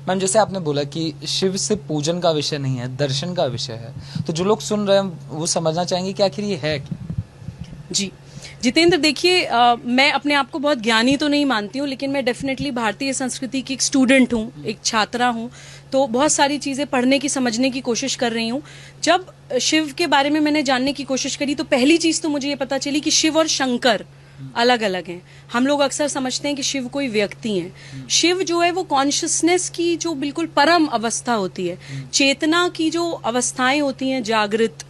Ma'am, जैसे आपने बोला कि शिव से पूजन का विषय नहीं है, दर्शन का विषय है, तो जो लोग सुन रहे हैं वो समझना चाहेंगे कि आखिर ये है क्या। जी जितेंद्र, देखिए, मैं अपने आप को बहुत ज्ञानी तो नहीं मानती हूँ, लेकिन मैं डेफिनेटली भारतीय संस्कृति की एक स्टूडेंट हूँ, एक छात्रा हूँ। तो बहुत सारी चीज़ें पढ़ने की, समझने की कोशिश कर रही हूँ। जब शिव के बारे में मैंने जानने की कोशिश करी तो पहली चीज़ तो मुझे ये पता चली कि शिव और शंकर अलग अलग हैं। हम लोग अक्सर समझते हैं कि शिव कोई व्यक्ति है। शिव जो है वो कॉन्शियसनेस की जो बिल्कुल परम अवस्था होती है, चेतना की जो अवस्थाएं होती हैं, जागृत,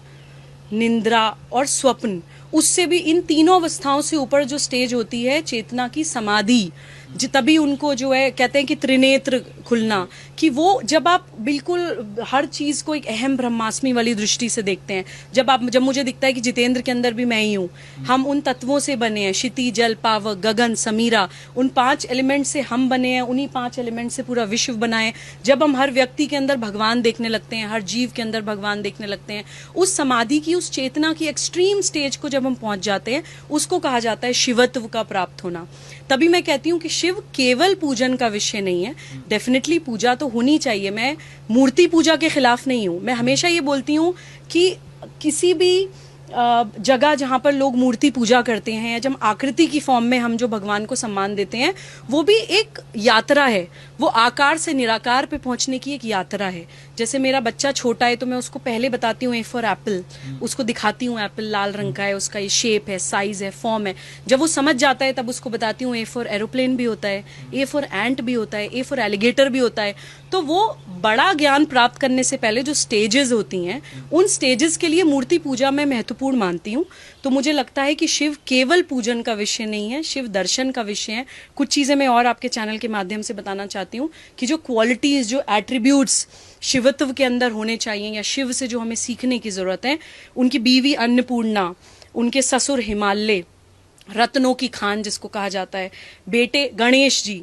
निंद्रा और स्वप्न, उससे भी इन तीनों अवस्थाओं से ऊपर जो स्टेज होती है चेतना की, समाधि, तभी उनको जो है कहते हैं कि त्रिनेत्र खुलना, कि वो जब आप बिल्कुल हर चीज को एक अहम ब्रह्मास्मि वाली दृष्टि से देखते हैं। जब मुझे दिखता है कि जितेंद्र के अंदर भी मैं ही हूँ, हम उन तत्वों से बने हैं, क्षिति, जल, पावक, गगन, समीरा, उन 5 एलिमेंट से हम बने हैं, उन्हीं 5 एलिमेंट से पूरा विश्व बना है। जब हम हर व्यक्ति के अंदर भगवान देखने लगते हैं, हर जीव के अंदर भगवान देखने लगते हैं, उस समाधि की, उस चेतना की एक्सट्रीम स्टेज को जब हम पहुंच जाते हैं, उसको कहा जाता है शिवत्व का प्राप्त होना। तभी मैं कहती हूँ कि शिव केवल पूजन का विषय नहीं है। डेफिनेटली पूजा तो होनी चाहिए, मैं मूर्ति पूजा के खिलाफ नहीं हूँ। मैं हमेशा ये बोलती हूँ कि किसी भी जगह जहां पर लोग मूर्ति पूजा करते हैं, या जब आकृति की फॉर्म में हम जो भगवान को सम्मान देते हैं, वो भी एक यात्रा है। वो आकार से निराकार पे पहुंचने की एक यात्रा है। जैसे मेरा बच्चा छोटा है तो मैं उसको पहले बताती हूँ ए फॉर एप्पल, उसको दिखाती हूँ एप्पल लाल रंग का है, उसका ये शेप है, साइज है, फॉर्म है। जब वो समझ जाता है तब उसको बताती हूँ ए फॉर एरोप्लेन भी होता है, ए फॉर एंट भी होता है, ए फॉर एलिगेटर भी होता है। तो वो बड़ा ज्ञान प्राप्त करने से पहले जो स्टेजेस होती हैं, उन स्टेजेस के लिए मूर्ति पूजा मैं महत्वपूर्ण मानती हूँ। तो मुझे लगता है कि शिव केवल पूजन का विषय नहीं है, शिव दर्शन का विषय है। कुछ चीजें मैं और आपके चैनल के माध्यम से बताना चाहती हूँ कि जो क्वालिटीज, जो एट्रीब्यूट्स शिवत्व के अंदर होने चाहिए, या शिव से जो हमें सीखने की जरूरत है, उनकी बीवी अन्नपूर्णा, उनके ससुर हिमालय, रत्नों की खान जिसको कहा जाता है, बेटे गणेश जी,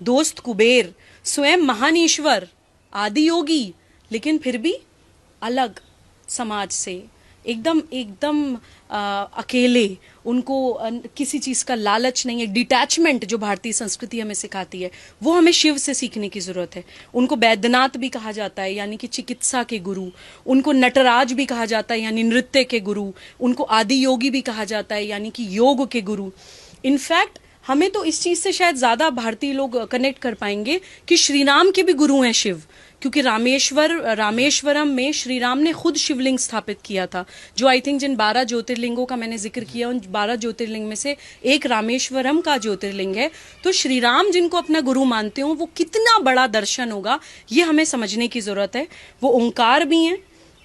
दोस्त कुबेर, स्वयं महान ईश्वर, आदि योगी, लेकिन फिर भी अलग समाज से, एकदम एकदम अकेले, उनको किसी चीज का लालच नहीं है, डिटैचमेंट जो भारतीय संस्कृति हमें सिखाती है, वो हमें शिव से सीखने की जरूरत है। उनको वैद्यनाथ भी कहा जाता है, यानी कि चिकित्सा के गुरु। उनको नटराज भी कहा जाता है, यानी नृत्य के गुरु। उनको आदि योगी भी कहा जाता है, यानी कि योग के गुरु। इनफैक्ट हमें तो इस चीज से शायद ज्यादा भारतीय लोग कनेक्ट कर पाएंगे कि श्री राम के भी गुरु हैं शिव, क्योंकि रामेश्वरम में श्री राम ने खुद शिवलिंग स्थापित किया था, जो आई थिंक जिन 12 ज्योतिर्लिंगों का मैंने जिक्र किया, उन 12 ज्योतिर्लिंग में से एक रामेश्वरम का ज्योतिर्लिंग है। तो श्री राम जिनको अपना गुरु मानते हो, वो कितना बड़ा दर्शन होगा, ये हमें समझने की जरूरत है। वो ओंकार भी हैं,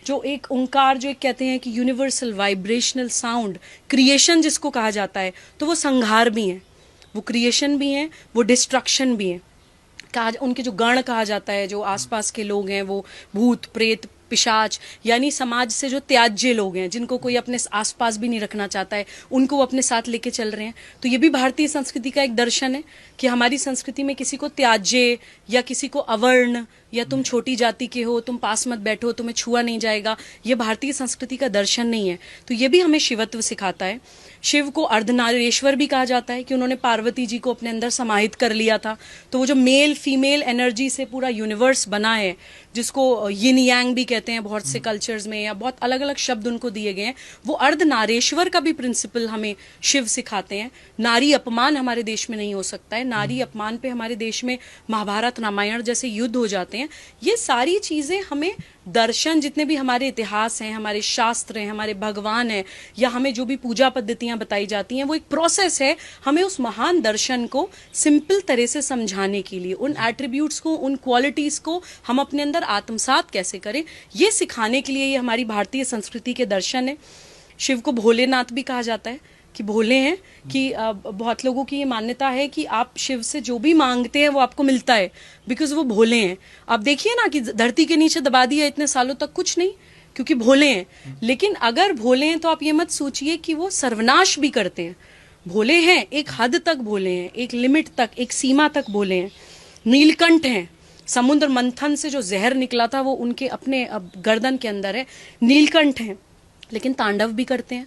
जो एक ओंकार, जो एक कहते हैं कि यूनिवर्सल वाइब्रेशनल साउंड, क्रिएशन जिसको कहा जाता है, तो वो संहार भी हैं, वो क्रिएशन भी हैं, वो डिस्ट्रक्शन भी हैं। उनके जो गण कहा जाता है, जो आसपास के लोग हैं, वो भूत, प्रेत, पिशाच, यानी समाज से जो त्याज्य लोग हैं, जिनको कोई अपने आसपास भी नहीं रखना चाहता है, उनको वो अपने साथ लेके चल रहे हैं। तो ये भी भारतीय संस्कृति का एक दर्शन है कि हमारी संस्कृति में किसी को त्याज्य, या किसी को अवर्ण, या तुम छोटी जाति के हो, तुम पास मत बैठो, तुम्हें छुआ नहीं जाएगा, ये भारतीय संस्कृति का दर्शन नहीं है। तो ये भी हमें शिवत्व सिखाता है। शिव को अर्धनारीश्वर भी कहा जाता है कि उन्होंने पार्वती जी को अपने अंदर समाहित कर लिया था। तो वो जो मेल फीमेल एनर्जी से पूरा यूनिवर्स बना है, जिसको यिन यांग भी कहते हैं बहुत से कल्चर्स में, या बहुत अलग अलग शब्द उनको दिए गए हैं, वो अर्धनारेश्वर का भी प्रिंसिपल हमें शिव सिखाते हैं। नारी अपमान हमारे देश में नहीं हो सकता है। नारी अपमान पे हमारे देश में महाभारत, रामायण जैसे युद्ध हो जाते हैं। ये सारी चीजें हमें दर्शन, जितने भी हमारे इतिहास हैं, हमारे शास्त्र हैं, हमारे भगवान हैं, या हमें जो भी पूजा पद्धतियां बताई जाती हैं, वो एक प्रोसेस है हमें उस महान दर्शन को सिंपल तरह से समझाने के लिए। उन एट्रीब्यूट्स को, उन क्वालिटीज को हम अपने अंदर आत्मसात कैसे करें, ये सिखाने के लिए ये हमारी भारतीय संस्कृति के दर्शन है। शिव को भोलेनाथ भी कहा जाता है कि भोले हैं, कि बहुत लोगों की ये मान्यता है कि आप शिव से जो भी मांगते हैं वो आपको मिलता है, बिकॉज वो भोले हैं। आप देखिए ना कि धरती के नीचे दबा दिया इतने सालों तक, कुछ नहीं, क्योंकि भोले हैं। लेकिन अगर भोले हैं तो आप ये मत सोचिए कि वो सर्वनाश भी करते हैं। भोले हैं, एक हद तक भोले हैं, एक लिमिट तक, एक सीमा तक भोले हैं। नीलकंठ हैं, समुद्र मंथन से जो जहर निकला था वो उनके अपने गर्दन के अंदर है। नीलकंठ हैं, लेकिन तांडव भी करते हैं।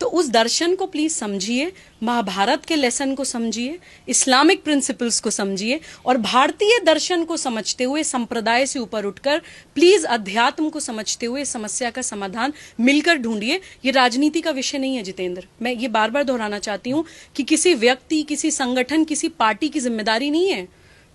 तो उस दर्शन को प्लीज समझिए, महाभारत के लेसन को समझिए, इस्लामिक प्रिंसिपल्स को समझिए, और भारतीय दर्शन को समझते हुए संप्रदाय से ऊपर उठकर प्लीज अध्यात्म को समझते हुए समस्या का समाधान मिलकर ढूंढिए। ये राजनीति का विषय नहीं है जितेंद्र, मैं ये बार बार दोहराना चाहती हूं कि किसी व्यक्ति, किसी संगठन, किसी पार्टी की जिम्मेदारी नहीं है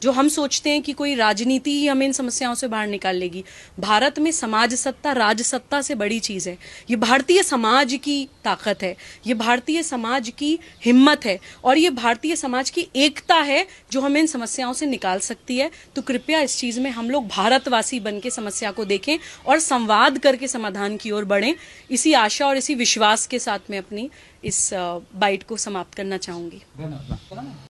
जो हम सोचते हैं कि कोई राजनीति ही हमें इन समस्याओं से बाहर निकाल लेगी। भारत में समाज सत्ता राज सत्ता से बड़ी चीज है। ये भारतीय समाज की ताकत है, ये भारतीय समाज की हिम्मत है, और ये भारतीय समाज की एकता है जो हमें इन समस्याओं से निकाल सकती है। तो कृपया इस चीज में हम लोग भारतवासी बन के समस्या को देखें और संवाद करके समाधान की ओर बढ़ें। इसी आशा और इसी विश्वास के साथ मैं अपनी इस बाइट को समाप्त करना चाहूंगी।